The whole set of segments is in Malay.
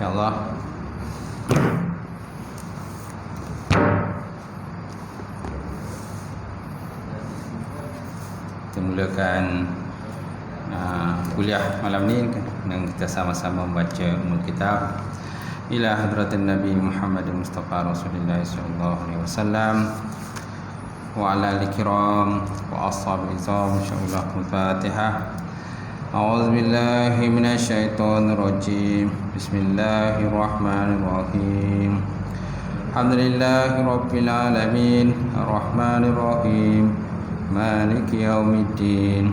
InsyaAllah. Kita mulakan kuliah malam ni dan kita sama-sama membaca Ummul Kitab ila hadratin Nabi Muhammad Mustafa Rasulullah sallallahu alaihi wasallam wa ala al-kiram wa ashabil izam. Insyaallah. Al-Fatihah. A'udzu billahi minasy syaithanir rajim. Bismillahirrahmanirrahim. Alhamdulillahi rabbil alamin, arrahmanir rahim, maliki yaumiddin.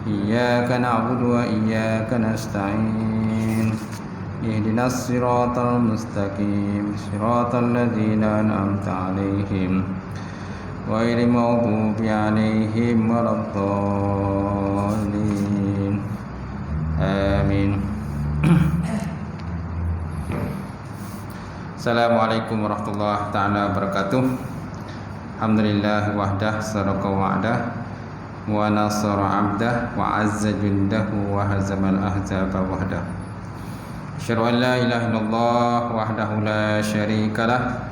Iyyaka na'budu wa iyyaka nasta'in. Ihdinas siratal mustaqim, siratal ladzina an'amta 'alaihim ghairil maghdubi 'alaihim waladdallin. Amin. Assalamualaikum warahmatullahi taala wabarakatuh. Alhamdulillah wahdah sadaqa wa'dah wa nasara 'abdah wa 'azza jundahu wa hazamal ahzaba wahdah. Asyhadu an la ilaha illallah wahdahu la syarikalah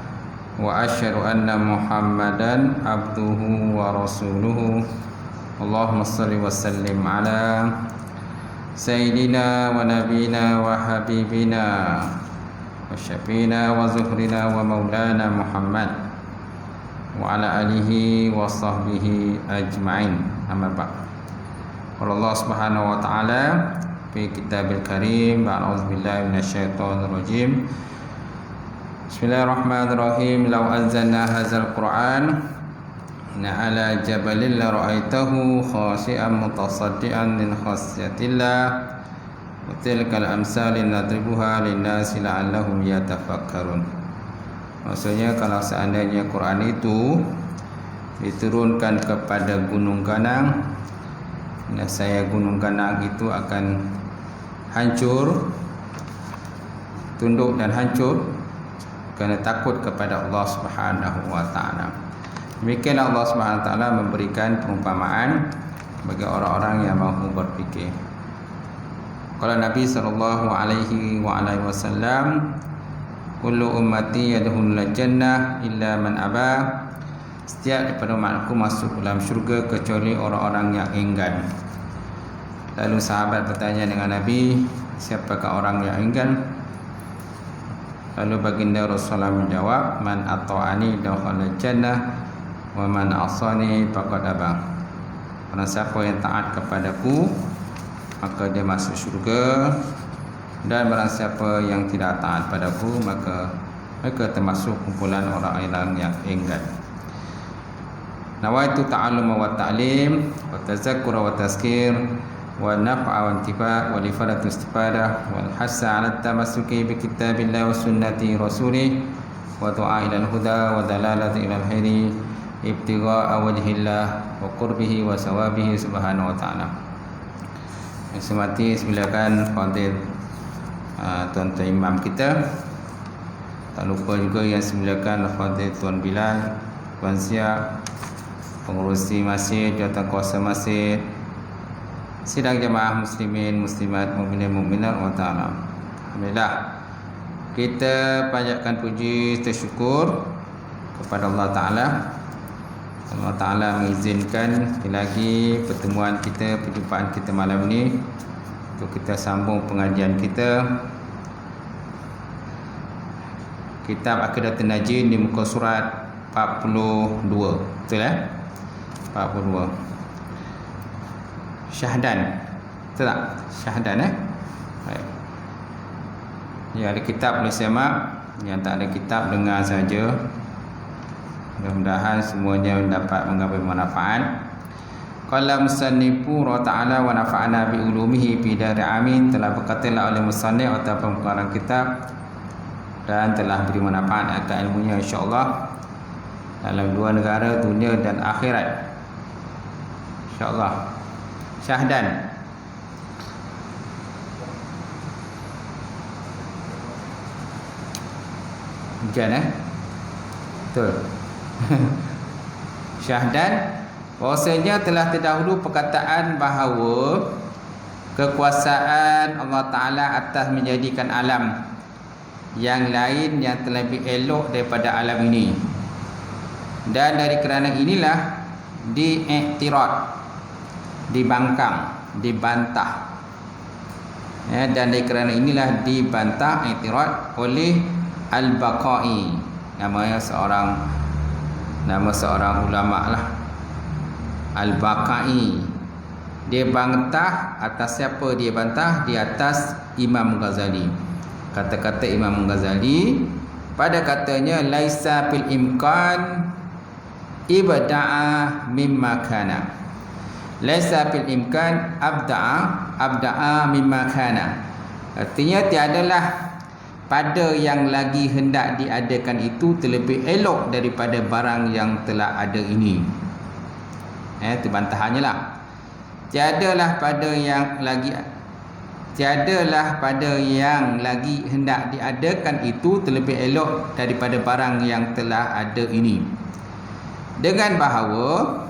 wa asyhadu anna Muhammadan abduhu wa rasuluhu. Allahumma shalli wa sallim ala sayyidina wa nabiyina wa habibina wa syafiina wa zuhrina wa maulana Muhammad wa ala alihi wa sahbihi ajma'in. Amma ba'd. Allah Subhanahu wa taala fi kitabil karim, a'udzubillahi minasyaitonir rajim. Bismillahirrahmanirrahim. Law anzalna hadzal qur'an ala jabalin la ra'aitahu khashi'an mutasaddian min khasyatillah wa tilkal amsalin nadribuha lin-nasi la'allahum yatafakkarun. Maksudnya, kalau seandainya Quran itu diturunkan kepada gunung Ganang, saya gunung Ganang itu akan hancur, tunduk dan hancur kerana takut kepada Allah Subhanahu wa taala. Demikian Allah Subhanahu wa taala memberikan perumpamaan bagi orang-orang yang mahu berfikir. Kalau Nabi sallallahu alaihi wasallam, kullu ummati yadkhulul jannah illa man aba. Setiap daripada umatku masuk dalam syurga kecuali orang-orang yang enggan. Lalu sahabat bertanya dengan Nabi, siapakah orang yang enggan? Lalu baginda Rasulullah menjawab, man ata'ani dakhala jannah wa man asani faqad aba. Barang siapa yang taat kepadaku maka dia masuk syurga, dan barang siapa yang tidak taat padaku maka mereka termasuk kumpulan orang yang enggan. Nawaitu ta'alluma wa ta'lim wa tazakkura wa tazkir wa naf'a wa intifa' wa lifadatu istifadah wal hassa 'ala tamassuki bi kitabillah wa sunnati rasulih wa du'a ila al-huda wa dalalati ila al-khairi ibtigha'a wajhillah wa qurbihi wa sawabihi subhanahu wa ta'ala. Semati silakan fadil tuan-tuan imam kita. Tak lupa juga yang silakan fadil Tuan Bilal, Tuan Siap, pengurusi masjid, jawatankuasa masjid, sidang jemaah muslimin, muslimat, mukminin, mukminat wa ta'ala. Alhamdulillah, kita panjatkan puji tersyukur kepada Allah Ta'ala. Allah Ta'ala mengizinkan lagi pertemuan kita, perjumpaan kita malam ini untuk kita sambung pengajian kita Kitab Aqidatul Najin di muka surat 42. Betul 42. Syahdan. Betul tak? Syahdan Baik. Yang ada kitab boleh semak, yang tak ada kitab dengar saja. Mudah-mudahan semuanya dapat mengambil manfaat. Qala musannifu ta'ala wa nafa'ana bi ulumihi fi dari amin. Telah berkatalah oleh musannif atau pengarang kitab dan telah beri manfaat akan ilmunya insya-Allah dalam dua negara, dunia dan akhirat. InsyaAllah. Syahdan. Hujan betul. Syahdan, bahwasanya telah terdahulu perkataan bahawa kekuasaan Allah Ta'ala atas menjadikan alam yang lain yang terlebih elok daripada alam ini. Dan dari kerana inilah diiktirad, dibangkang, dibantah. Dan dari kerana inilah dibantah, iktirad oleh Al-Baqai, nama seorang ulama lah, Al-Baqai. Dia bantah atas siapa dia bantah? Di atas Imam Ghazali. Kata-kata Imam Ghazali pada katanya laisa fil imkan ibda'a mimma kana. Laisa fil imkan abda'a mimma kana. Artinya tiadalah pada yang lagi hendak diadakan itu terlebih elok daripada barang yang telah ada ini. Itu bantahannya lah. Tiadalah pada yang lagi hendak diadakan itu terlebih elok daripada barang yang telah ada ini. Dengan bahawa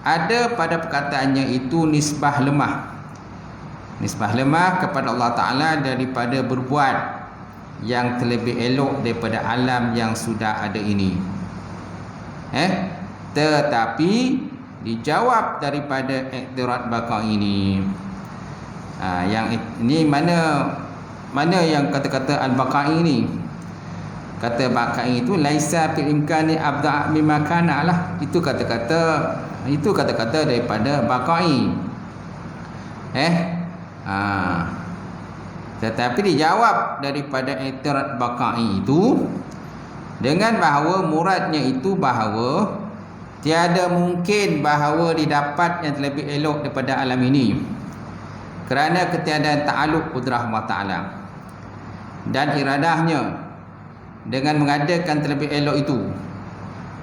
ada pada perkataannya itu nisbah lemah kepada Allah Ta'ala daripada berbuat yang terlebih elok daripada alam yang sudah ada ini. Tetapi dijawab daripada iktirad Baqai ini. Yang ini mana yang kata-kata Al-Baqai ini? Kata Baqai itu laisa fil imkani abda' mimma kana lah. Itu kata-kata daripada Baqai. Tetapi dijawab daripada iktirad Baqai itu dengan bahawa muradnya itu bahawa tiada mungkin bahawa didapat yang terlebih elok daripada alam ini kerana ketiadaan ta'aluk kudrah Allah Ta'ala dan iradahnya dengan mengadakan terlebih elok itu.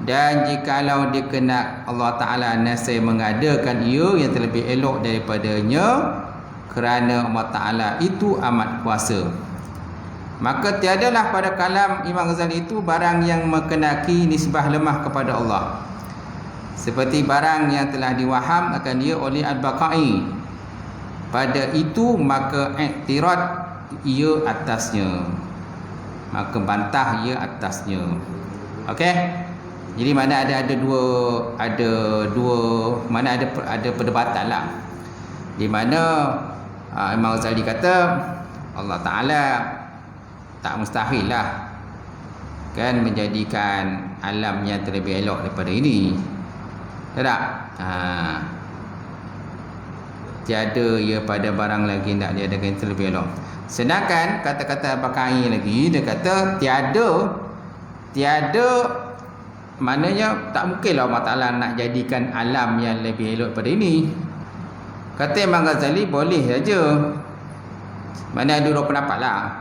Dan jikalau dikenak Allah Ta'ala nasai mengadakan ia yang terlebih elok daripadanya kerana Allah Ta'ala itu amat kuasa, maka tiadalah pada kalam Imam Ghazali itu barang yang mengenaki nisbah lemah kepada Allah seperti barang yang telah diwaham akan dia oleh Al-Baqai. Pada itu maka iktirad ia atasnya, maka bantah ia atasnya. Okey, jadi mana ada dua mana ada perdebatan lah, di mana Imam Ghazali kata Allah Ta'ala tak mustahil lah kan menjadikan alam yang terlebih elok daripada ini. Tak? Tiada ia pada barang lagi nak diadakan terlebih elok. Sedangkan kata-kata Baqai lagi, dia kata tiada maknanya tak mungkinlah Allah Ta'ala nak jadikan alam yang lebih elok daripada ini. Kata Imam Ghazali boleh saja. Mana ada dua pendapat lah.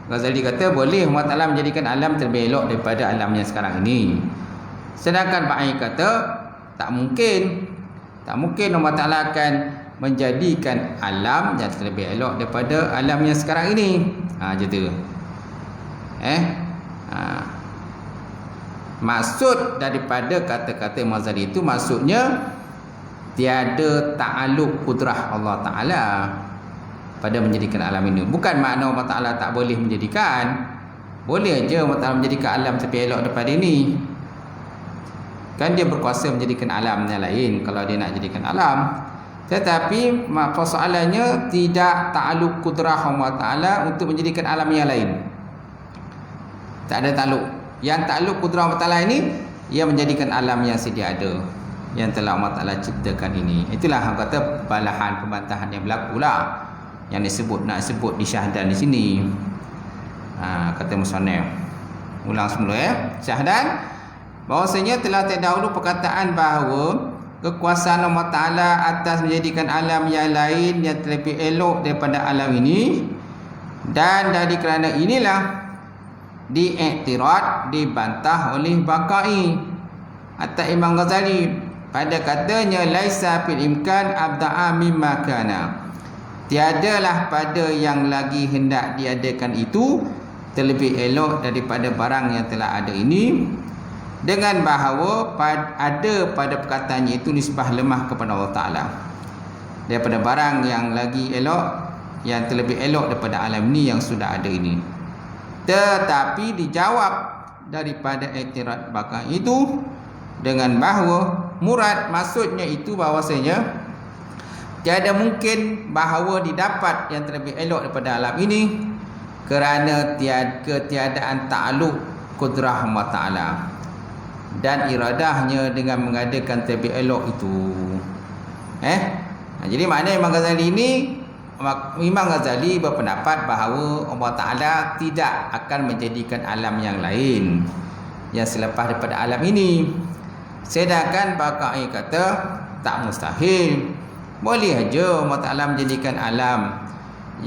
Ghazali kata boleh Allah Ta'ala menjadikan alam terlebih elok daripada alam yang sekarang ini. Sedangkan Baqai kata tak mungkin Allah Ta'ala akan menjadikan alam yang terlebih elok daripada alam yang sekarang ini. Macam tu. Maksud daripada kata-kata Imam Ghazali itu maksudnya tiada ta'aluk kudrah Allah Ta'ala pada menjadikan alam ini. Bukan makna Allah Ta'ala tak boleh menjadikan. Boleh je Allah Ta'ala menjadikan alam terlebih elok daripada ini. Kan dia berkuasa menjadikan alam yang lain kalau dia nak jadikan alam. Tetapi persoalannya tidak ta'aluk kudrah Allah Ta'ala untuk menjadikan alam yang lain. Tak ada ta'aluk. Yang ta'aluk kudrah Allah Ta'ala ini, ia menjadikan alam yang sedia ada, yang telah Allah Ta'ala ciptakan ini. Itulah yang kata balahan pembantahan yang berlaku lah, yang nak sebut di syahdan di sini. Kata musannif. Ulang semula syahdan. Bahawasanya telah terdahulu perkataan bahawa kekuasaan Allah Ta'ala atas menjadikan alam yang lain yang terlebih elok daripada alam ini, dan dari kerana inilah diiktirad, dibantah oleh Baqai atau Imam Ghazali pada katanya laisa fil imkan abda'a mimma kana. Tiadalah pada yang lagi hendak diadakan itu terlebih elok daripada barang yang telah ada ini, dengan bahawa ada pada perkataannya itu nisbah lemah kepada Allah Ta'ala daripada barang yang lagi elok yang terlebih elok daripada alam ini yang sudah ada ini. Tetapi dijawab daripada i'tirad bakal itu dengan bahawa murad maksudnya itu bahawasanya tiada mungkin bahawa didapat yang terlebih elok daripada alam ini kerana ketiadaan ta'alluq kudrah Allah Ta'ala dan iradahnya dengan mengadakan terlebih elok itu. Jadi maknanya Imam Ghazali berpendapat bahawa Allah Ta'ala tidak akan menjadikan alam yang lain yang selepas daripada alam ini. Sedangkan Baqai kata tak mustahil. Boleh aja Allah Ta'ala menjadikan alam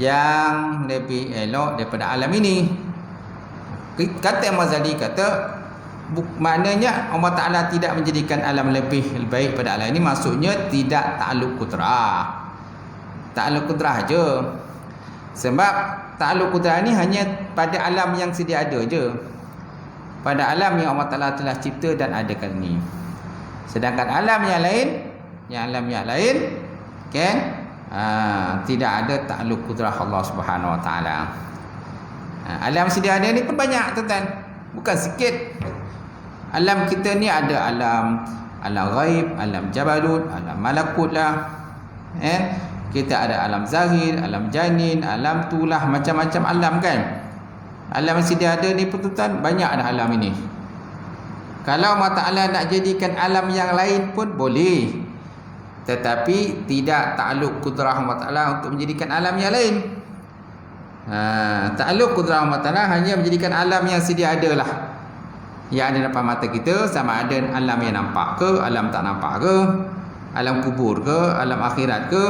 yang lebih elok daripada alam ini. Kata Imam Ghazali kata maknanya Allah Ta'ala tidak menjadikan alam lebih baik pada alam ini, maksudnya tidak ta'alluq kudrah. Ta'alluq kudrah je. Sebab ta'alluq kudrah ni hanya pada alam yang sedia ada je, pada alam yang Allah Ta'ala telah cipta dan adakan ni. Sedangkan alam yang lain kan tidak ada ta'alluq kudrah Allah Subhanahu Wa Ta'ala. Alam sedia ada ni pun banyak tuan-tuan, bukan sikit. Alam kita ni ada alam ghaib, alam jabarut, alam malakut lah. Kita ada alam zahir, alam janin, alam tulah, macam-macam alam kan. Alam yang sedia ada ni pun tuan-tuan banyak dah alam ini. Kalau Allah Ta'ala nak jadikan alam yang lain pun boleh, tetapi tidak ta'alluq kudrah Allah Ta'ala untuk menjadikan alam yang lain. Ta'alluq kudrah Allah Ta'ala hanya menjadikan alam yang sedia ada lah, yang ada depan mata kita, sama ada alam yang nampak ke, alam tak nampak ke, alam kubur ke, alam akhirat ke.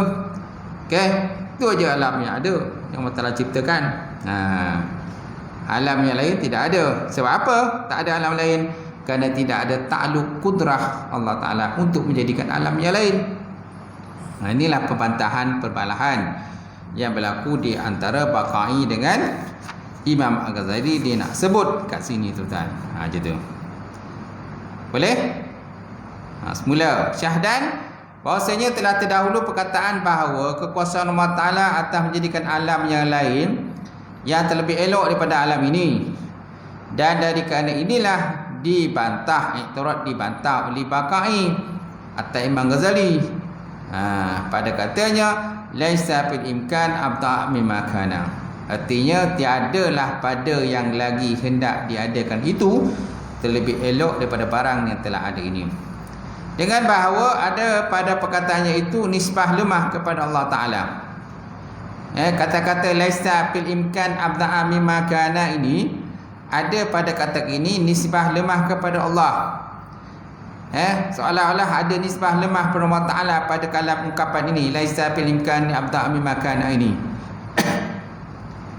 Itu aja alam yang ada yang Allah Ta'ala ciptakan. Alam yang lain tidak ada. Sebab apa tak ada alam lain? Kerana tidak ada ta'alluq kudrah Allah Ta'ala untuk menjadikan alam yang lain. Inilah perbantahan perbalahan yang berlaku di antara Baqai dengan Imam Al-Ghazali. Dia nak sebut kat sini tuan-tuan. Macam tu. Boleh? Semula syahdan bahawasanya telah terdahulu perkataan bahawa kekuasaan Allah Ta'ala atas menjadikan alam yang lain yang terlebih elok daripada alam ini. Dan dari kerana inilah i'tirad dibantah oleh Baqai atau Imam Ghazali. Pada katanya laisa fil imkan abda' mimma kana. Artinya tiadalah pada yang lagi hendak diadakan itu terlebih elok daripada barang yang telah ada ini. Dengan bahawa ada pada perkataannya itu nisbah lemah kepada Allah Ta'ala. Kata-kata laisa fil imkan abda' mimma kana ini, ada pada kata ini nisbah lemah kepada Allah. Seolah-olah ada nisbah lemah kepada Allah Ta'ala pada kalam ungkapan ini laisa fil imkan abda' mimma kana ini.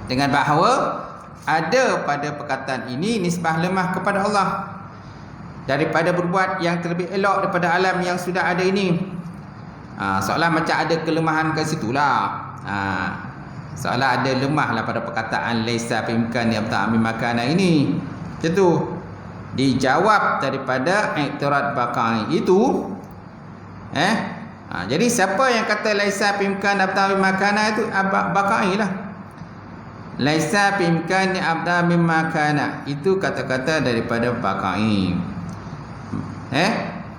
Dengan bahawa ada pada perkataan ini nisbah lemah kepada Allah daripada berbuat yang terlebih elok daripada alam yang sudah ada ini. Seolah macam ada kelemahan kat situlah. Seolah ada lemah lah pada perkataan laisa fil imkan abda' mimma kana ini. Macam tu. Dijawab daripada i'tirad Baqai itu. Jadi siapa yang kata laisa fil imkan abda' mimma kana itu Baqai lah. Laisa fil imkan abda' mimma kana itu kata-kata daripada Baqai.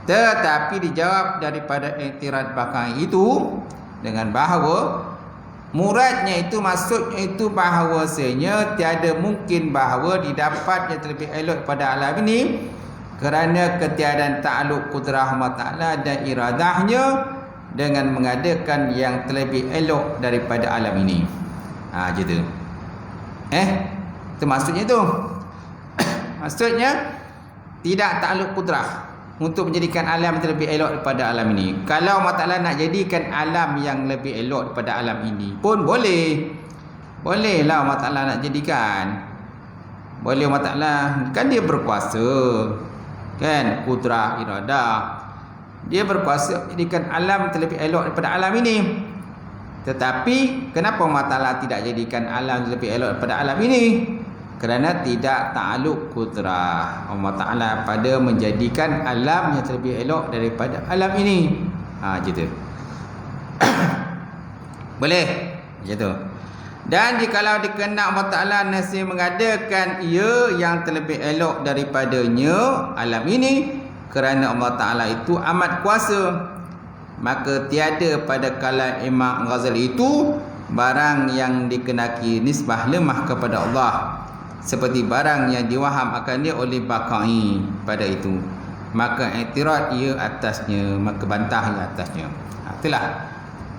Tetapi dijawab daripada i'tirad Baqai itu dengan bahawa muradnya itu, maksudnya itu bahawasanya tiada mungkin bahawa didapat yang terlebih elok pada alam ini kerana ketiadaan ta'alluq kudrah Allah Ta'ala dan iradahnya dengan mengadakan yang terlebih elok daripada alam ini. Macam tu. Itu maksudnya tu. Maksudnya tidak ta'alluq kudrah untuk menjadikan alam yang terlebih elok daripada alam ini. Kalau Allah Ta'ala nak jadikan alam yang lebih elok daripada alam ini pun boleh. Bolehlah Allah Ta'ala nak jadikan. Boleh Allah Ta'ala, kan dia berkuasa, kan, kudrah, iradah. Dia berkuasa jadikan alam terlebih elok daripada alam ini. Tetapi kenapa Allah Ta'ala tidak jadikan alam lebih elok daripada alam ini? Kerana tidak ta'alluq kudrah Allah Ta'ala pada menjadikan alam yang terlebih elok daripada alam ini. Macam tu. Boleh? Macam tu. Dan jikalau dikehendak Allah Ta'ala nasi mengadakan ia yang terlebih elok daripadanya alam ini, kerana Allah Ta'ala itu amat kuasa, maka tiada pada kalam Imam Ghazali itu barang yang dikenaki nisbah lemah kepada Allah seperti barang yang diwaham akan dia oleh Baqai pada itu, maka i'tirad ia atasnya, maka bantah ia atasnya. Itulah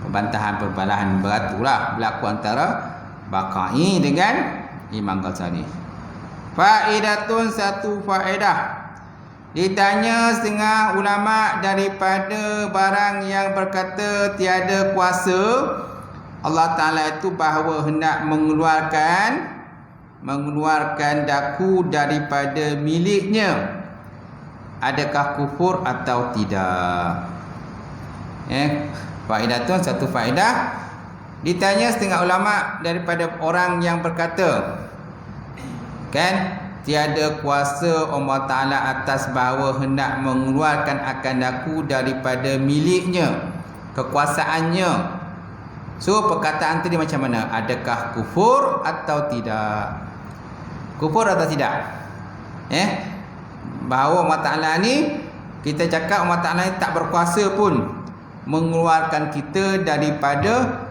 perbantahan-perbalahan beratulah berlaku antara Baqai dengan Imam Ghazali. Faedatun, satu faedah. Ditanya setengah ulama daripada barang yang berkata tiada kuasa Allah Ta'ala itu bahawa hendak mengeluarkan daku daripada miliknya, adakah kufur atau tidak? Faedatun, satu faedah. Ditanya setengah ulama daripada orang yang berkata tiada kuasa Allah Ta'ala atas bahawa hendak mengeluarkan akan daku daripada miliknya, kekuasaannya. So perkataan tadi macam mana? Adakah kufur atau tidak? Kufur atau tidak? Bahawa Allah Ta'ala ni, kita cakap Allah Ta'ala ni tak berkuasa pun mengeluarkan kita daripada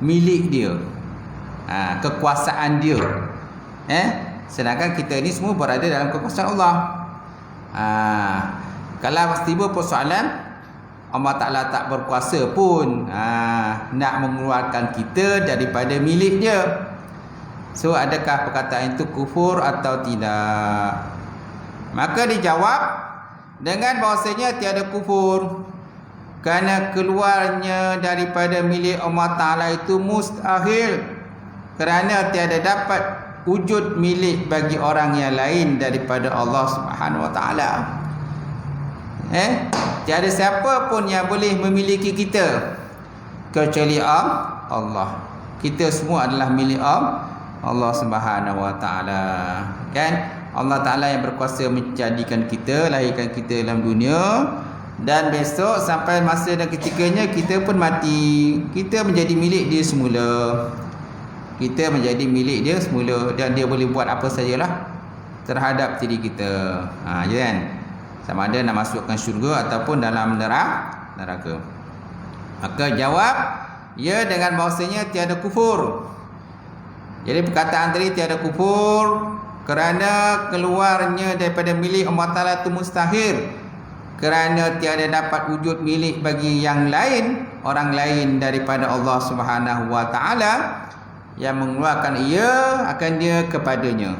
milik dia, kekuasaan dia. Sedangkan kita ni semua berada dalam kekuasaan Allah. Kalau tiba persoalan Allah Ta'ala tak berkuasa pun nak mengeluarkan kita daripada milik dia, so adakah perkataan itu kufur atau tidak? Maka dijawab dengan bahasanya tiada kufur, kerana keluarnya daripada milik Allah Ta'ala itu mustahil, kerana tiada dapat wujud milik bagi orang yang lain daripada Allah Subhanahu Wa Ta'ala. Tiada siapa pun yang boleh memiliki kita kecuali Allah. Kita semua adalah milik Allah Subhanahu Wa Ta'ala. Allah Ta'ala yang berkuasa menjadikan kita, lahirkan kita dalam dunia, dan besok sampai masa dan ketikanya kita pun mati. Kita menjadi milik dia semula. Kita menjadi milik dia semula, dan dia boleh buat apa sajalah terhadap diri kita. Sama ada nak masukkan syurga ataupun dalam neraka. Maka jawab ya dengan bahasanya tiada kufur. Jadi perkataan tadi tiada kufur kerana keluarnya daripada milik Allah Ta'ala itu mustahil, kerana tiada dapat wujud milik bagi yang lain, orang lain daripada Allah Subhanahu Wa Ta'ala yang mengeluarkan ia akan dia kepadanya.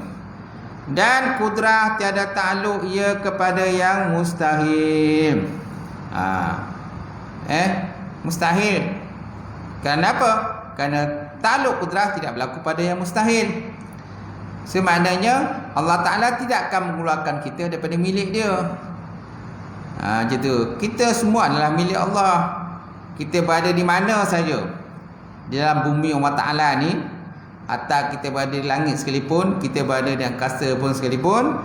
Dan kudrah tiada takluk ia kepada yang mustahil. Mustahil. Kenapa? Kerana takluk kudrah tidak berlaku pada yang mustahil. Semaknanya Allah Ta'ala tidak akan mengeluarkan kita daripada milik dia. Gitu. Kita semua adalah milik Allah. Kita berada di mana saja di dalam bumi Allah Ta'ala ni, atau kita berada di langit sekalipun, kita berada di angkasa pun sekalipun,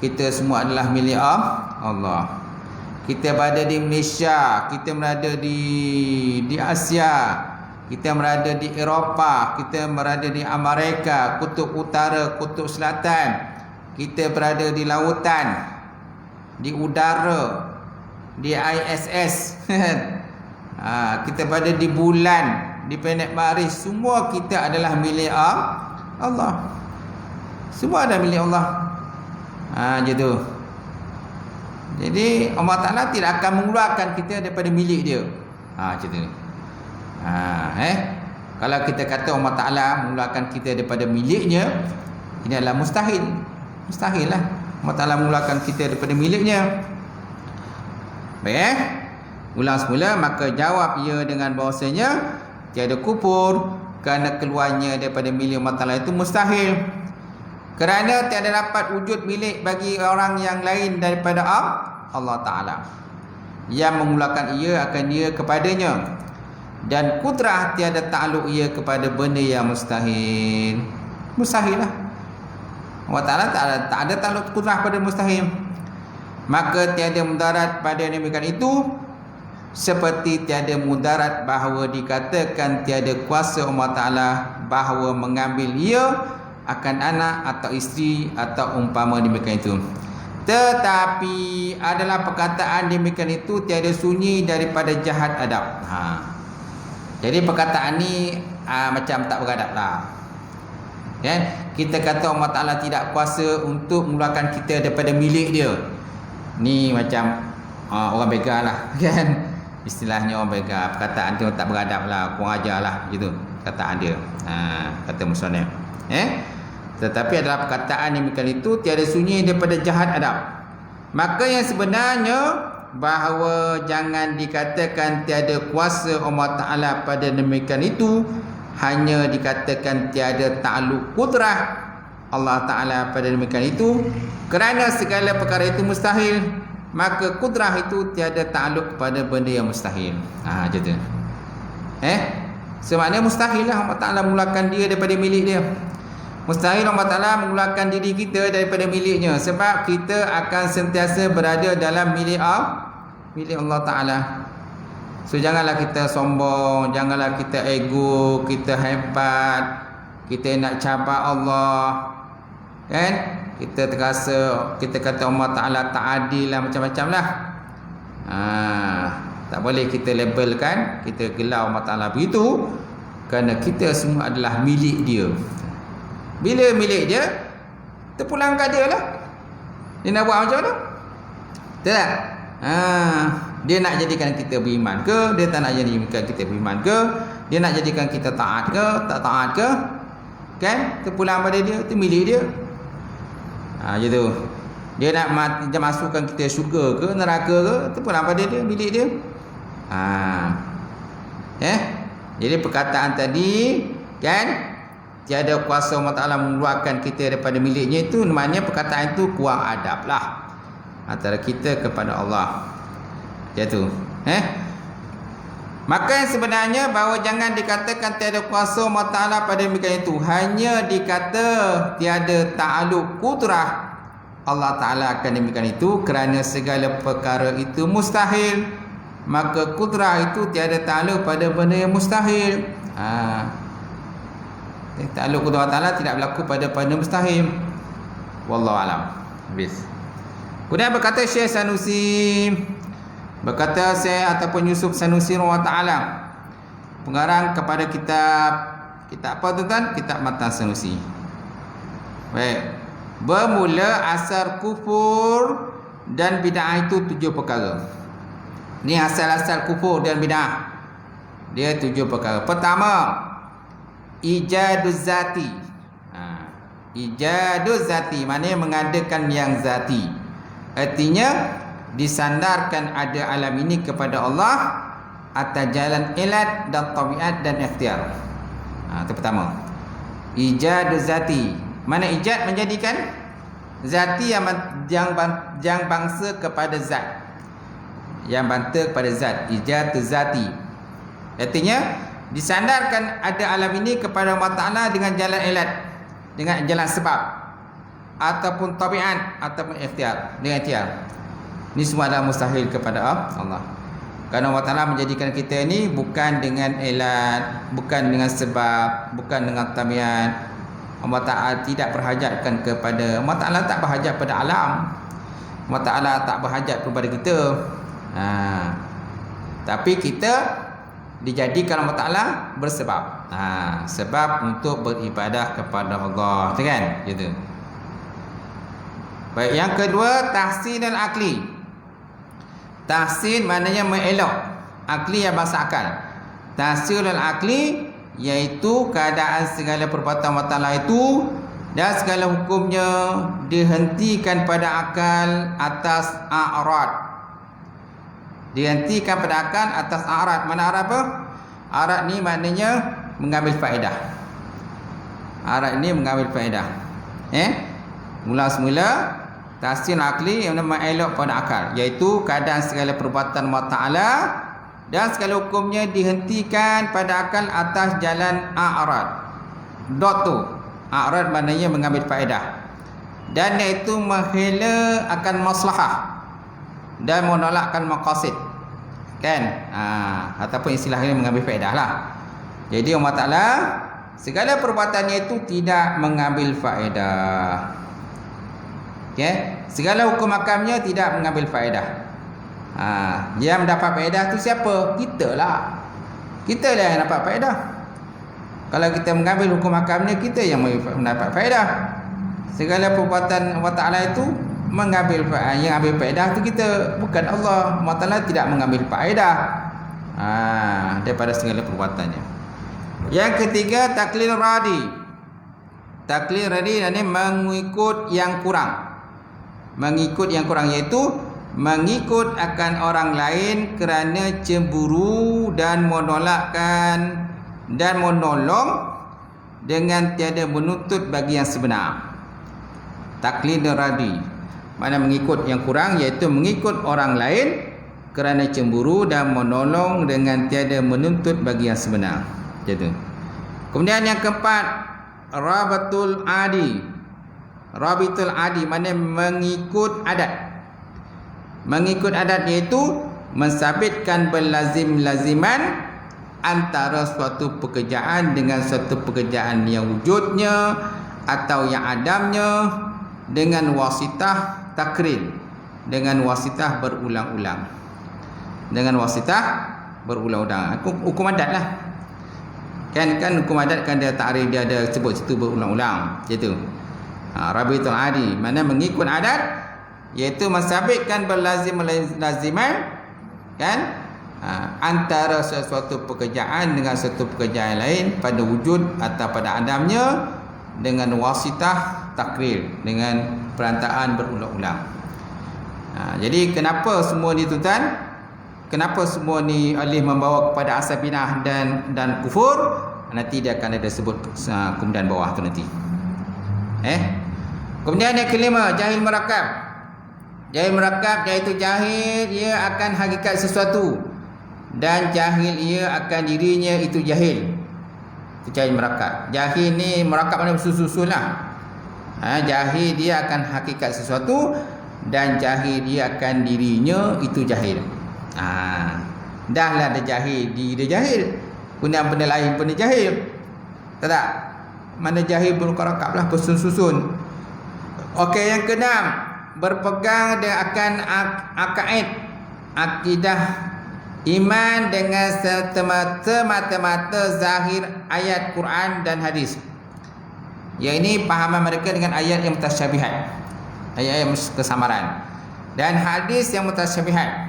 kita semua adalah milik Allah. Kita berada di Malaysia, kita berada di Asia, kita berada di Eropah, kita berada di Amerika, kutub utara, kutub selatan, kita berada di lautan, di udara, di ISS. Kita berada di bulan, di planet Maris, semua kita adalah milik Allah. Semua adalah milik Allah. Gitu. Jadi Allah Ta'ala tidak akan mengeluarkan kita daripada milik dia. Macam tu. Kalau kita kata Allah Ta'ala mengeluarkan kita daripada miliknya, ini adalah mustahil. Mustahil lah Allah Ta'ala mengeluarkan kita daripada miliknya. Baik, ulang semula. Maka jawab ia dengan bahasanya tiada kufur, kerana keluarnya daripada milik Allah Ta'ala itu mustahil, kerana tiada dapat wujud milik bagi orang yang lain daripada Allah Ta'ala yang mengeluarkan ia akan dia kepadanya. Dan kudrah tiada takluk ia kepada benda yang mustahil. Mustahil lah. Allah Ta'ala tak ada takluk kudrah pada mustahil. Maka tiada mudarat pada yang demikian itu, seperti tiada mudarat, bahawa dikatakan tiada kuasa Allah Ta'ala bahawa mengambil ia akan anak atau isteri atau umpama demikian itu. Tetapi adalah perkataan demikian itu tiada sunyi daripada jahat adab. Jadi perkataan ni macam tak beradab lah. Kan? Kita kata Allah Ta'ala tidak kuasa untuk mengeluarkan kita daripada milik dia. Ni macam orang begal lah. Kan? Istilahnya orang begal. Perkataan tu tak beradab lah, kurang ajar lah gitu. Perkataan dia. Kata musonef. Tetapi adalah perkataan yang demikian itu tiada sunyi daripada jahat adab. Maka yang sebenarnya bahawa jangan dikatakan tiada kuasa Allah Ta'ala pada demikian itu, hanya dikatakan tiada ta'aluk kudrah Allah Ta'ala pada demikian itu, kerana segala perkara itu mustahil, maka kudrah itu tiada ta'aluk kepada benda yang mustahil. Macam tu. Semaknanya mustahil lah Allah Ta'ala mengeluarkan dia daripada milik dia. Mustahil Allah Ta'ala mengeluarkan diri kita daripada miliknya, sebab kita akan sentiasa berada dalam milik Allah Ta'ala. So janganlah kita sombong, janganlah kita ego, kita hebat, kita nak cabar Allah, kan? Kita terasa, kita kata Allah Ta'ala tak adil lah, macam-macam lah. Tak boleh kita labelkan, kita gelar Allah Ta'ala begitu, kerana kita semua adalah milik dia. Bila milik dia, terpulangkan dia lah. Dia nak buat macam mana? Tak? Dia nak jadikan kita beriman ke? Dia tak nak jadikan kita beriman ke? Dia nak jadikan kita taat ke? Tak taat ke? Kan? Terpulang pada dia, itu milik dia. Gitu. Dia nak masukkan kita syurga ke, neraka ke? Terpulang pada dia, milik dia. Jadi perkataan tadi, kan? Tiada kuasa Allah Ta'ala mengeluarkan kita daripada miliknya, itu maknanya perkataan itu kurang adab lah antara kita kepada Allah. Macam tu. Maka yang sebenarnya bahawa jangan dikatakan tiada kuasa Allah Ta'ala pada demikian itu, hanya dikata tiada ta'aluk kudrah Allah Ta'ala akan demikian itu, kerana segala perkara itu mustahil, maka kudrah itu tiada ta'aluk pada benda yang mustahil. Ta'aluk kudrah Allah Ta'ala tidak berlaku pada mustahil. Wallahu alam. Habis. Kemudian berkata Syekh Sanusi, berkata Syekh ataupun Yusuf Sanusi rahimahullah ta'ala, pengarang kepada kitab apa tuan-tuan? Kitab Matan Sanusi. Baik. Bermula asal kufur dan bid'ah itu 7 perkara. Ni asal-asal kufur dan bid'ah. Dia 7 perkara. Pertama, ijaduz zati. Ijaduz zati maknanya mengadakan yang zati. Artinya disandarkan ada alam ini kepada Allah atas jalan ilat dan tabiat dan ikhtiar. Itu pertama. Ijaduz zati. Mana ijad menjadikan? Zati yang bangsa kepada zat. Yang bangsa kepada zat. Ijaduz zati. Artinya disandarkan ada alam ini kepada Allah Ta'ala dengan jalan ilat, dengan jalan sebab, ataupun tabiat, ataupun ikhtiar, dengan ikhtiar. Ini semua adalah mustahil kepada Allah. Kerana Allah Ta'ala menjadikan kita ini bukan dengan ilat, bukan dengan sebab, bukan dengan tabiat. Allah Ta'ala tidak berhajatkan kepada, Allah Ta'ala tak berhajat pada alam, Allah Ta'ala tak berhajat kepada kita. Tapi kita dijadikan Allah Ta'ala bersebab. Sebab untuk beribadah kepada Allah, kan? Gitu. Baik, yang kedua, tahsin dan akli. Tahsin maknanya mengelok, akli yang bahasa akal. Tahsin dan akli iaitu keadaan segala perbuatan Allah Ta'ala itu dan segala hukumnya dihentikan pada akal atas a'rad. Dihentikan pada akal atas a'rad. Mana a'rad apa? A'rad ni maknanya mengambil faedah. A'rad ni mengambil faedah. Mula semula tahsin akli yang mengelok pada akal, iaitu keadaan segala perbuatan Allah Ta'ala dan segala hukumnya dihentikan pada akal atas jalan a'rad. Dot tu a'rad maknanya mengambil faedah, dan iaitu menghela akan maslahah dan menolakkan maqasid. kan? Ataupun istilahnya mengambil faedah lah. Jadi Allah Ta'ala segala perbuatannya itu tidak mengambil faedah. Okay? Segala hukum hakamnya tidak mengambil faedah. Yang mendapat faedah tu siapa? Kita lah. Kita lah yang dapat faedah. Kalau kita mengambil hukum hakamnya, kita yang mendapat faedah. Segala perbuatan Allah Ta'ala itu mengambil faedah. Yang ambil faedah tu kita, bukan Allah. Allah Ta'ala tidak mengambil faedah daripada segala perbuatannya. Yang ketiga, taklil radi. Taklil radi ini mengikut yang kurang. Mengikut yang kurang, iaitu mengikut akan orang lain kerana cemburu dan menolakkan dan menolong dengan tiada menuntut bagi yang sebenar. Taklid radi, mana mengikut yang kurang, iaitu mengikut orang lain kerana cemburu dan menolong dengan tiada menuntut bagi yang sebenar. Jadi, kemudian yang keempat, rabatul adi. Rabitul adi mana mengikut adat. Mengikut adat iaitu mensabitkan berlazim-laziman antara suatu pekerjaan dengan suatu pekerjaan yang wujudnya atau yang adamnya dengan wasitah takrir, dengan wasitah berulang-ulang. Dengan wasitah berulang-ulang. Hukum adat lah. Kan hukum adat kan dia takrif, dia ada sebut situ berulang-ulang. Gitu. Rabitul adi mana mengikut adat, iaitu mensabitkan berlazim-laziman kan antara sesuatu pekerjaan dengan suatu pekerjaan lain pada wujud atau pada adamnya dengan wasitah takrir, dengan perantaraan berulang-ulang. Jadi kenapa semua ni tuan? Kenapa semua ni alih membawa kepada asal binah dan kufur? Nanti dia akan ada sebut kemudian bawah tu nanti. Kemudian yang kelima, jahil merakab. Jahil merakab iaitu jahil ia akan hakikat sesuatu, dan jahil ia akan dirinya itu jahil. Itu jahil merakab. Jahil ni merakab mana bersusun-susun lah. Jahil dia akan hakikat sesuatu, dan jahil dia akan dirinya itu jahil. Dah lah ada jahil, diri dia jahil. Kemudian benda lain pun dia jahil. Tak? Mana jahil berakab lah, bersusun-susun. Okey, yang keenam, berpegang dengan akan akaid, akidah iman dengan semata-mata zahir ayat Quran dan hadis. Yang ini pahaman mereka dengan ayat yang mutasyabihat, ayat-ayat kesamaran, dan hadis yang mutasyabihat,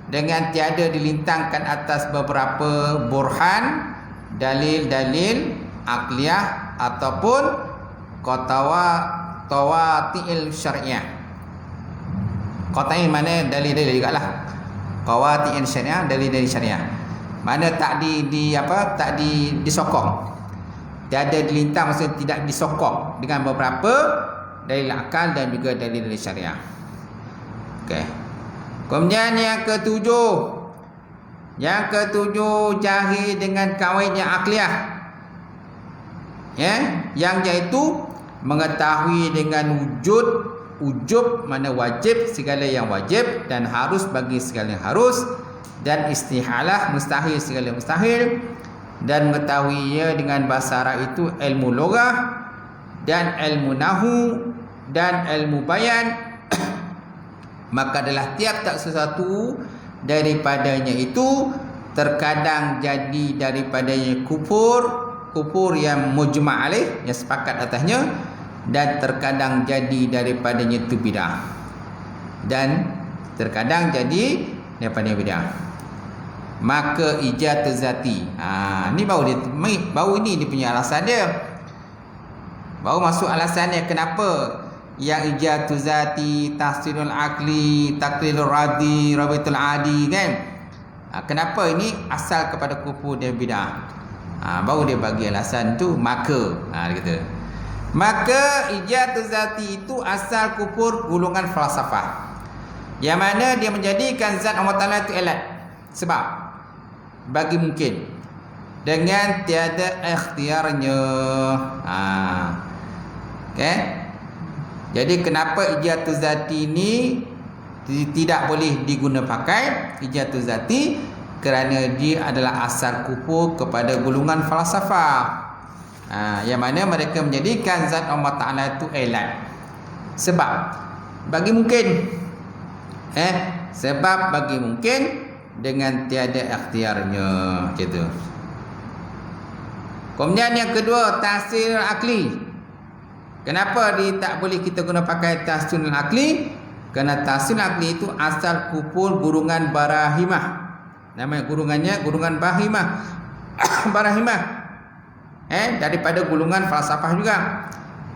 dengan tiada dilintangkan atas beberapa burhan, dalil-dalil akliyah ataupun qawati'il syariah. Qawati' mana dalil-dalil jugalah. Qawati'il syariah, dalil-dalil syariah. Mana tak disokong. Tiada dilintang, maksudnya tidak disokong dengan beberapa dalil akal dan juga dalil-dalil syariah. Okey. Kemudian yang ketujuh, jahil dengan kawaid yang akliyah. Yang iaitu mengetahui dengan wujub mana wajib segala yang wajib dan harus bagi segala yang harus, dan istihalah mustahil segala yang mustahil, dan mengetahuinya dengan bahasa Arab itu ilmu loghah dan ilmu nahu dan ilmu bayan. Maka adalah tiap-tiap sesuatu daripadanya itu terkadang jadi daripadanya kufur yang mujma' alaih, yang sepakat atasnya, dan terkadang jadi daripadanya itu bidah, dan terkadang jadi daripadanya bidah. Maka ijatu zati, ni baru ini dia punya alasan dia, baru masuk alasan dia kenapa yang ijatu zati, tahsilul akli, taklilur radi, rabitul adi kan. Kenapa ini asal kepada kufur dan bidah? Baru dia bagi alasan tu. Maka dia kata, maka ijatu zati itu asal kufur golongan falsafah, yang mana dia menjadikan zat Allah Ta'ala itu alat sebab bagi mungkin dengan tiada ikhtiarnya. Okay? Jadi kenapa ijatu zati ini tidak boleh diguna pakai hujjatuz zati kerana dia adalah asal kufur kepada golongan falsafah. Yang mana mereka menjadikan zat Allah Ta'ala itu ilat. Sebab bagi mungkin dengan tiada ikhtiarnya, gitu. Kemudian yang kedua, tahsil akli. Kenapa tak boleh kita guna pakai tahsil akli? Kerana tahsil akli itu asal kufur gurungan barahimah. Nama gurungannya gurungan barahimah. Daripada gulungan falsafah juga.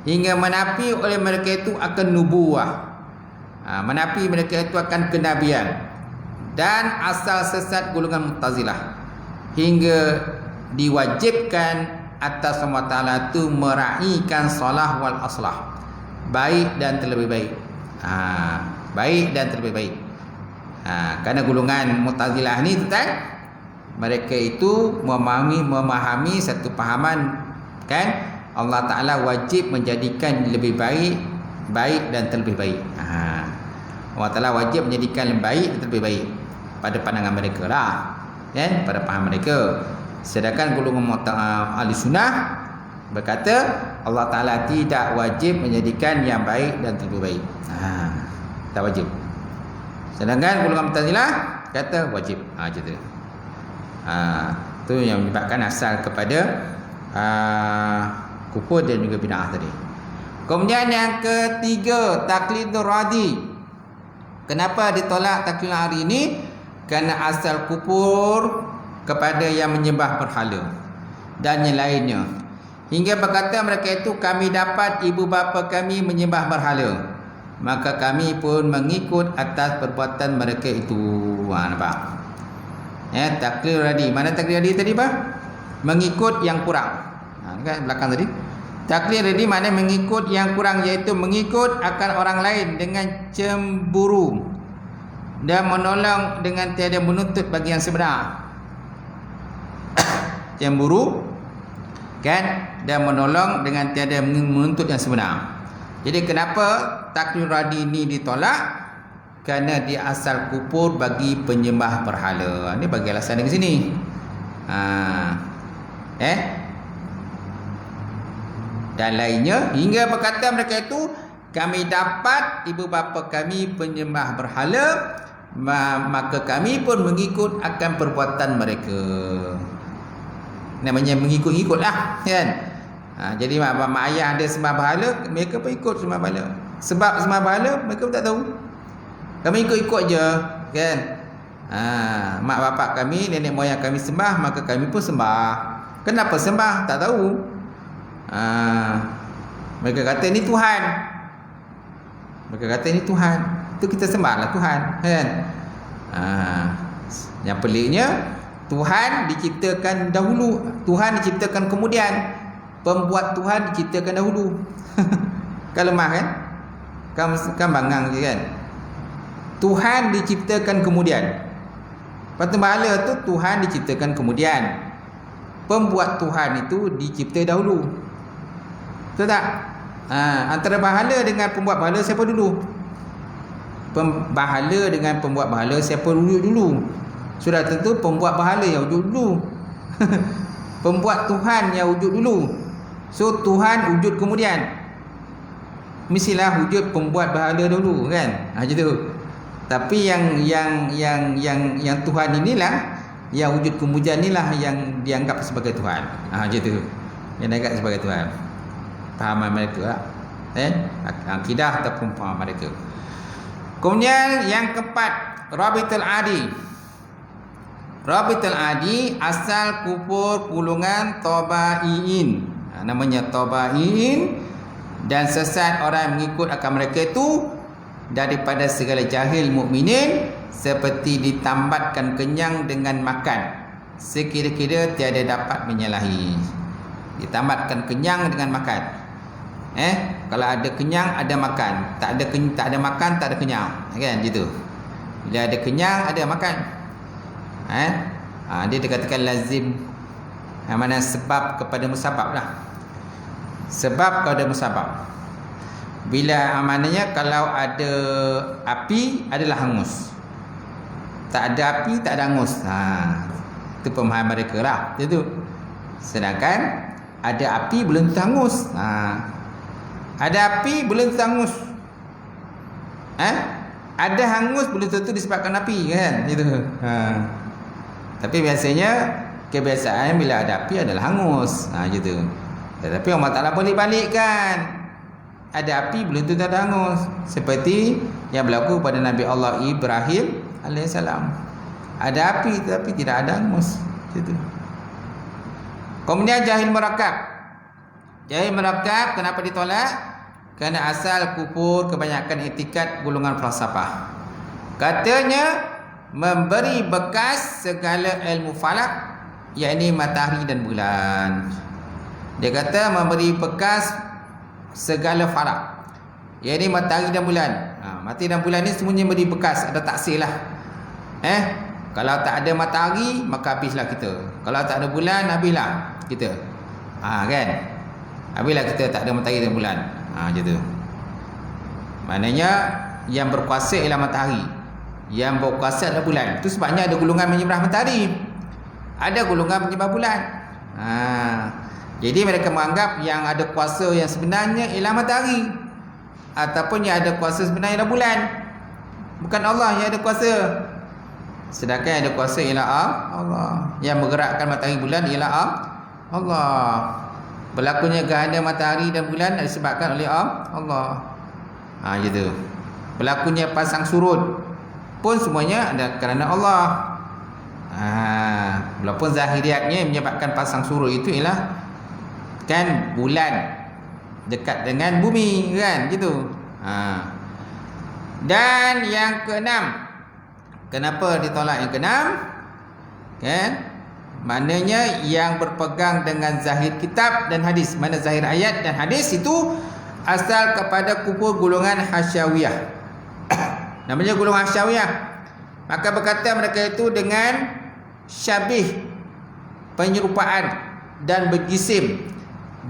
Hingga menafi oleh mereka itu akan nubuwah. Menafi mereka itu akan kenabian. Dan asal sesat golongan Mu'tazilah. Hingga diwajibkan atas Allah Ta'ala itu meraihkan salah wal aslah. Baik dan terlebih baik. Baik dan terlebih baik. Kerana golongan Mu'tazilah ni tuan, mereka itu memahami satu pahaman, kan, Allah Ta'ala wajib menjadikan lebih baik dan terlebih baik. Allah Ta'ala wajib menjadikan lebih baik dan terlebih baik pada pandangan mereka lah, kan, pada paham mereka. Sedangkan golongan ahli sunnah berkata Allah Ta'ala tidak wajib menjadikan yang baik dan terlebih baik. Tak wajib. Sedangkan golongan Mu'tazilah kata wajib. Macam tu. Tu yang menyebabkan asal kepada kufur dan juga bid'ah tadi. Kemudian yang ketiga, taqlidur radi. Kenapa ditolak taklid hari ini? Kerana asal kufur kepada yang menyembah berhala dan yang lainnya. Hingga berkata mereka itu, kami dapat ibu bapa kami menyembah berhala, maka kami pun mengikut atas perbuatan mereka itu. Nampak? Taklid radi. Mana taklid radi tadi, Pak? Mengikut yang kurang. Kan belakang tadi. Taklid radi makna mengikut yang kurang, iaitu mengikut akan orang lain dengan cemburu dan menolong dengan tiada menuntut bagi yang sebenar. Cemburu, kan, dan menolong dengan tiada menuntut yang sebenar. Jadi kenapa taklid radi ini ditolak? Kerana dia asal kufur bagi penyembah berhala. Ini bagi alasan di sini. Dan lainnya, hingga berkata mereka itu, kami dapat ibu bapa kami penyembah berhala, maka kami pun mengikut akan perbuatan mereka. Namanya mengikut-ikut lah, kan. Jadi mak ayah ada sembah berhala, mereka pun ikut sembah berhala. Sebab sembah berhala mereka pun tak tahu. Kami ikut-ikut je, kan. Mak bapak kami, nenek moyang kami sembah, maka kami pun sembah. Kenapa sembah? Tak tahu. Mereka kata ni Tuhan. Mereka kata ni Tuhan. Itu kita sembahlah Tuhan, kan. Yang peliknya, Tuhan diciptakan dahulu, Tuhan diciptakan kemudian. Pembuat Tuhan diciptakan dahulu. Kan lemah, kan? Kan bangang je, kan. Tuhan diciptakan kemudian. Patut berhala tu Tuhan diciptakan kemudian. Pembuat Tuhan itu dicipta dahulu. Betul tak? Antara berhala dengan pembuat berhala, siapa dulu? Berhala dengan pembuat berhala, siapa dulu? Sudah tentu pembuat berhala yang wujud dulu. Pembuat Tuhan yang wujud dulu. So Tuhan wujud kemudian. Mestilah wujud pembuat berhala dulu, kan? Macam tu. Tapi yang Tuhan inilah, yang wujud kemudian inilah yang dianggap sebagai Tuhan. Macam tu. Yang dianggap sebagai Tuhan. Pahaman mereka, akidah ataupun pahaman mereka. Kemudian yang keempat, Rabitul Adi. Rabitul Adi asal kufur golongan Tabai'in. Namanya Tabai'in, dan sesat orang yang mengikut akan mereka itu daripada segala jahil mukminin, seperti ditambatkan kenyang dengan makan, sekira-kira tiada dapat menyalahi. Ditambatkan kenyang dengan makan. Kalau ada kenyang ada makan, tak ada makan tak ada kenyang, kan, gitu. Bila ada kenyang ada makan. Dia dikatakan lazim, mana sebab kepada musabab lah. Sebab kepada musabab. Bila maknanya kalau ada api adalah hangus. Tak ada api tak ada hangus. Itu pemahaman mereka lah. Itu. Sedangkan ada api belum tentu hangus. Ada api belum tentu hangus. Ada hangus belum tentu disebabkan api kan. Itu. Tapi biasanya kebiasaan bila ada api adalah hangus. Gitu. Tetapi Allah Ta'ala boleh balikkan. Ada api belum tentu ada hangus. Seperti yang berlaku pada Nabi Allah Ibrahim alaihissalam. Ada api tetapi tidak ada hangus. Gitu. Kemudian jahil murakkab. Jahil murakkab kenapa ditolak? Kerana asal kufur kebanyakan etikat golongan falsafah. Katanya memberi bekas segala ilmu falak, yakni matahari dan bulan. Dia kata memberi bekas segala falak, yakni matahari dan bulan. Matahari dan bulan ni semuanya beri bekas, ada taksir lah. Kalau tak ada matahari maka habislah kita. Kalau tak ada bulan habislah kita. Kan? Habislah kita tak ada matahari dan bulan. Gitu. Maknanya yang berkuasa ialah matahari, yang berkuasa adalah bulan. Itu sebabnya ada golongan menyembah matahari, ada golongan menyembah bulan. Jadi mereka menganggap yang ada kuasa yang sebenarnya ialah matahari, ataupun yang ada kuasa sebenarnya ialah bulan. Bukan Allah yang ada kuasa. Sedangkan yang ada kuasa ialah Allah. Yang bergerakkan matahari bulan ialah Allah. Berlakunya gerhana matahari dan bulan disebabkan oleh Allah. Gitu. Berlakunya pasang surut pun semuanya ada kerana Allah. Walaupun zahiriatnya menyebabkan pasang surut itu ialah kan bulan dekat dengan bumi kan, gitu. Dan yang keenam, kenapa ditolak yang keenam? Kan? Maknanya yang berpegang dengan zahir kitab dan hadis. Mana zahir ayat dan hadis itu asal kepada kufur golongan hasyawiyah. Namanya golongan hasyawiyah. Maka berkata mereka itu dengan syabih, penyerupaan dan berjisim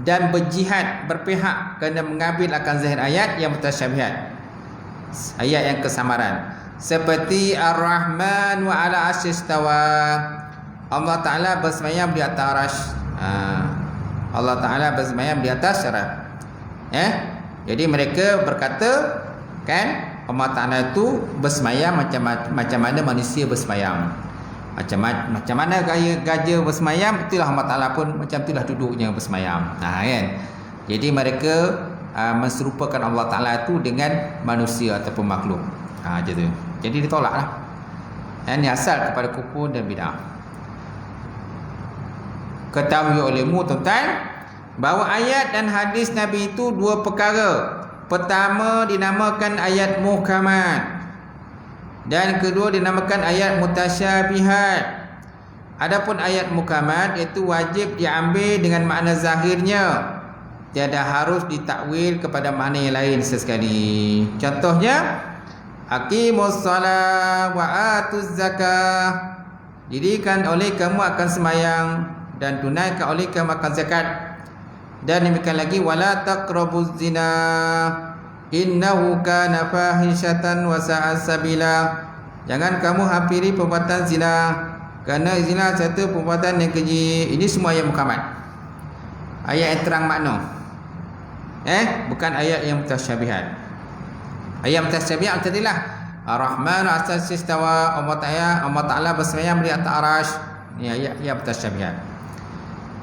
dan berjihad, berpihak kerana mengambil akan zahir ayat yang mutasyabihat, ayat yang kesamaran, seperti Ar-Rahman wa ala arsy istawa. Allah Ta'ala bersemayam di atas arasy. Allah Ta'ala bersemayam di atas syarat. Jadi mereka berkata kan, Allah Ta'ala itu bersemayam macam mana manusia bersemayam. Macam mana gajah bersemayam, itulah Allah Ta'ala pun macam itulah duduknya bersemayam. Kan? Jadi mereka menserupakan Allah Ta'ala itu dengan manusia ataupun makhluk. Jadi ditolaklah. Ini asal kepada kufur dan bid'ah. Ketahui olehmu tuan-tuan, bahawa ayat dan hadis Nabi itu dua perkara. Pertama dinamakan ayat muhkamat, dan kedua dinamakan ayat mutasyabihat. Adapun ayat muhkamat itu wajib diambil dengan makna zahirnya, tiada harus ditakwil kepada makna yang lain sesekali. Contohnya, aqimus shalah wa atuz zakah, dirikan oleh kamu akan sembahyang dan tunaikan oleh kamu akan zakat. Dan demikian lagi, wala taqrabuz zina innahu kana fahishatan wa sa'a sabila, jangan kamu hampiri perbuatan zina, kerana zina satu perbuatan yang keji. Ini semua ayat muhkamat, ayat yang terang makna, bukan ayat yang mutasyabihat. Ayat mutasyabihat tadilah Ar-Rahman atas istawa, Allah Ta'ala bersemayam di atas arasy. Ini ayat mutasyabihat.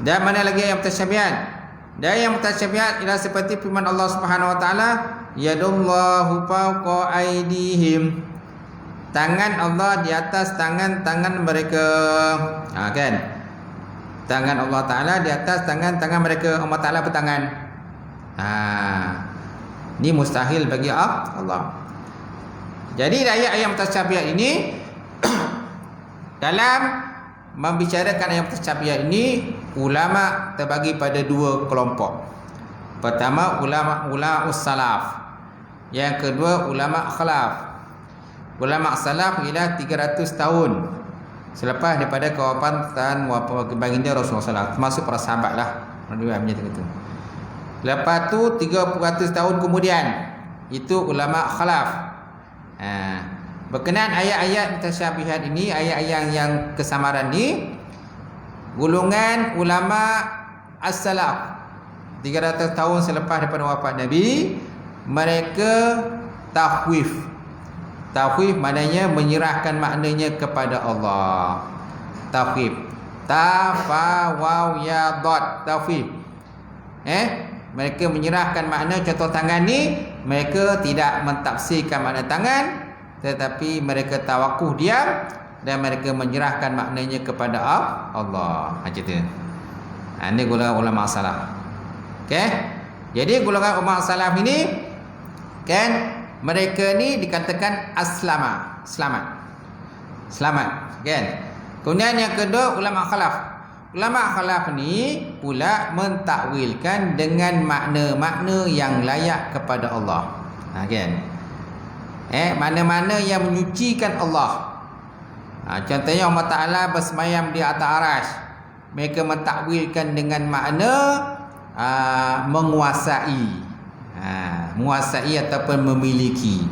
Dan mana lagi ayat mutasyabihat? Dan yang mutasyabihat ialah seperti firman Allah Subhanahu wa taala, yadullahu fawqa aydihim, tangan Allah di atas tangan-tangan mereka. Kan? Tangan Allah Taala di atas tangan-tangan mereka. Allah Taala bertangan. Ini mustahil bagi Allah. Jadi ayat-ayat mutasyabihat ini dalam membicarakan ayat mutasyabihat ini, ulama terbagi pada dua kelompok. Pertama ulama salaf, yang kedua ulama khalaf. Ulama salaf ialah 300 tahun selepas daripada kewafatan baginda Rasulullah SAW, termasuk para sahabat lah radhiyallahu anhum itu. Lepas tu 300 tahun kemudian, itu ulama khalaf. Berkenaan ayat-ayat mutasyabihat ini, ayat-ayat yang kesamaran ni, golongan ulama as-salaf 300 tahun selepas daripada wafat Nabi, mereka tahwif. Tahwif maknanya menyerahkan maknanya kepada Allah. Tahwif. Ta fa waw ya dad, tahwif. Mereka menyerahkan makna contoh tangan ni, mereka tidak mentafsirkan makna tangan, tetapi mereka tawakuf diam dan mereka menyerahkan maknanya kepada Allah. Macam tu. Ini golongan ulama salaf. Okey. Jadi golongan ulama salaf ini kan, mereka ni dikatakan aslama, selamat kan. Kemudian yang kedua ulama khalaf. Ulama khalaf ni pula mentakwilkan dengan makna-makna yang layak kepada Allah. Kan? Mana-mana yang menyucikan Allah. Contohnya Allah Ta'ala bersemayam di atas arasy. Mereka mentakwilkan dengan makna menguasai. Menguasai ataupun memiliki.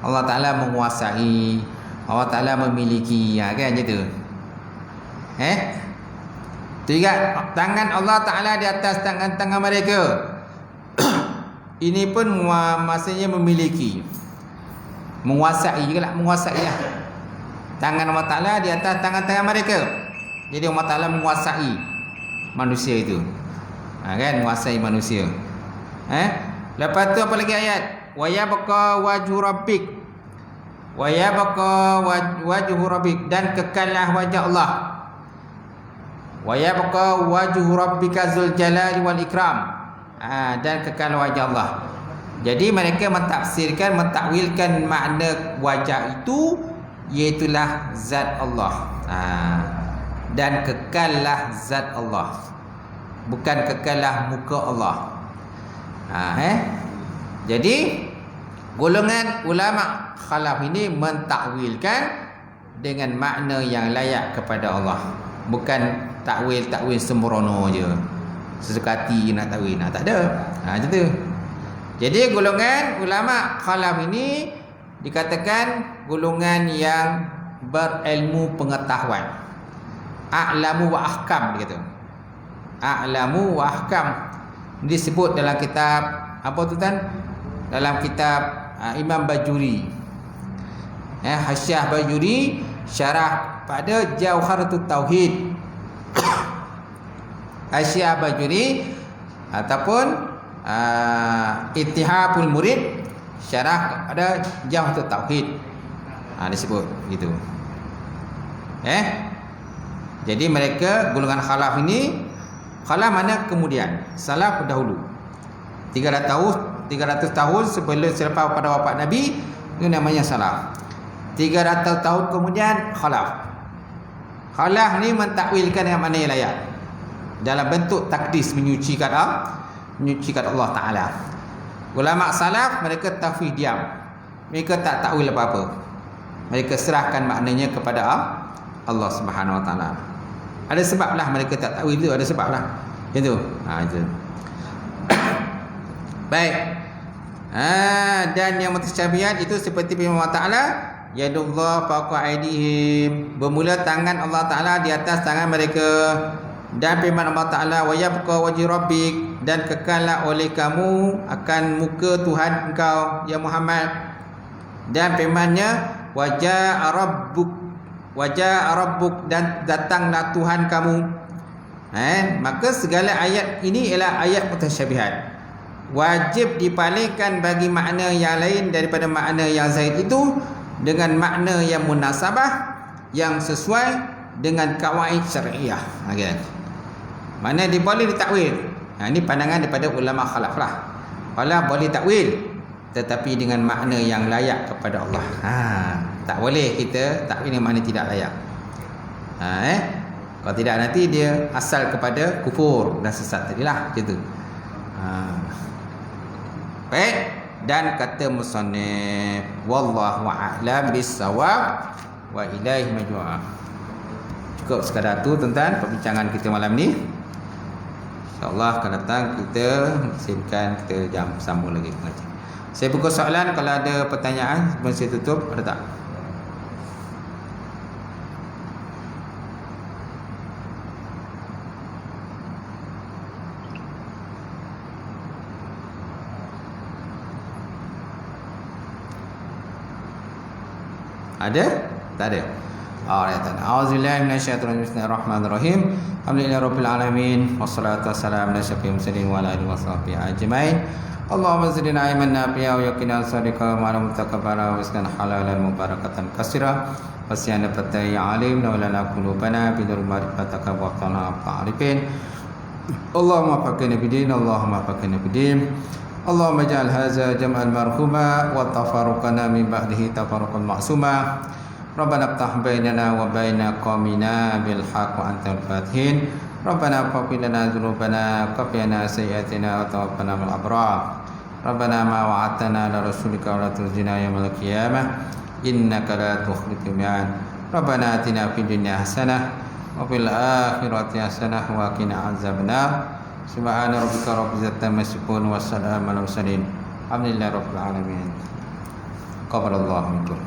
Allah Ta'ala menguasai, Allah Ta'ala memiliki. Kan macam tu. Tiga, tangan Allah Ta'ala di atas tangan-tangan mereka. Ini pun maksudnya memiliki, menguasai juga lah, menguasai lah. Tangan Allah Ta'ala di atas tangan-tangan mereka. Jadi Allah Ta'ala menguasai manusia itu. Kan, menguasai manusia. Lepas tu apa lagi ayat? Wa yabqa wajhu rabbik. Wa yabqa wajhu rabbik, dan kekallah wajah Allah. Wa yabqa wajhu rabbika dzul jalali wal ikram. Dan kekal wajah Allah. Jadi mereka mentafsirkan, mentakwilkan makna wajah itu iaitulah zat Allah. Dan kekallah zat Allah, bukan kekallah muka Allah. Jadi golongan ulama khalaf ini mentakwilkan dengan makna yang layak kepada Allah, bukan takwil sembrono je, sesuka hati nak takwil. Tak ada. Macam tu. Jadi golongan ulama khalaf ini dikatakan golongan yang berilmu pengetahuan. A'lamu wa ahkam, dia kata. A'lamu wa ahkam disebut dalam kitab apa tu kan? Dalam kitab Imam Bajuri. Hasyiah Bajuri syarah pada Jauharatul Tauhid. Hasyiah Bajuri ataupun Ittihabul Murid syarah pada Jauharatul Tauhid. Disebut gitu. Jadi mereka golongan khalaf ini, khalaf mana kemudian, salaf dahulu. 300 tahun selepas pada wafat Nabi, itu namanya salaf. 300 tahun kemudian khalaf. Khalaf ni mentakwilkan dengan makna yang layak dalam bentuk takdis, menyucikan Allah Ta'ala. Ulama salaf mereka tafwid diam. Mereka tak takwil apa-apa. Mereka serahkan maknanya kepada Allah Subhanahu Wa Ta'ala. Ada sebablah mereka tak takwil itu, ada sebablah. Itu. Itu. Baik. Dan yang mutasyabihat itu seperti firman Allah Ta'ala, yadullah fawqa aydihim, bermula tangan Allah Ta'ala di atas tangan mereka. Dan firman Allah Ta'ala, wa yabqa wajhu rabbik, dan kekallah oleh kamu akan muka Tuhan engkau ya Muhammad. Dan firman-Nya, wajaa rabbuk, dan datanglah Tuhan kamu. Maka segala ayat ini ialah ayat mutasyabihat. Wajib dipalingkan bagi makna yang lain daripada makna yang zaid itu dengan makna yang munasabah, yang sesuai dengan kawaid syariah. Okay. Mana dia boleh ditakwil. Ini pandangan daripada ulama khalaf lah. Khalaf boleh takwil, tetapi dengan makna yang layak kepada Allah. Tak boleh kita takwil dengan makna tidak layak. Kalau tidak nanti dia asal kepada kufur dan sesat tadilah macam tu. Baik, dan kata musannif, wallahu a'lam bis-shawab wa ilaihi marji'un. Cukup sekadar tu tuan-tuan perbincangan kita malam ni. InsyaAllah akan datang kita sibukkan, kita jam sambung lagi pengajian. Saya buka soalan, kalau ada pertanyaan sebelum saya tutup, ada tak? Ada? Tak ada? Alright. A'udzubillahi minasyaitonir rajim. Bismillahirrahmanirrahim. Alhamdulillahirabbil alamin. Wassalatu wassalamu ala asyrofil mursalin wa ala alihi washabbihi ajmain. Allahumma zidna ilman nafi'a wa yaqina sadiqa wa ala mutaqabbala wa rizqan halalan mubarakatan katsira. Wasyana fatai alim wa lana qulubana bi nur ma'rifataka wa qana ta'rifin. Allahumma faqina bidin, Allahumma faqina bidin. Allahumma ja'al hadza jam'an marhuma wa tafarruqana min ba'dihi tafarruqan ma'suma. Rabbana iftah bainana wa baina qaumina bil haqq wa antal fatihin. Rabbana faghfir lana dzunubana wa qina sayyi'atina wa tawaffana ma'al abrar. Rabbana ma wa'adtana ala rasulika wa la tukhzina yawmal qiyamah innaka la tukhliful mi'ad. Rabbana atina fid dunya hasanah wa fil akhirati hasanah wa qina adzabannar. Subhana rabbika rabbil izzati amma yasifun wa salamun alal mursalin. Alhamdulillahi rabbil alamin. Qabalallahu minkum.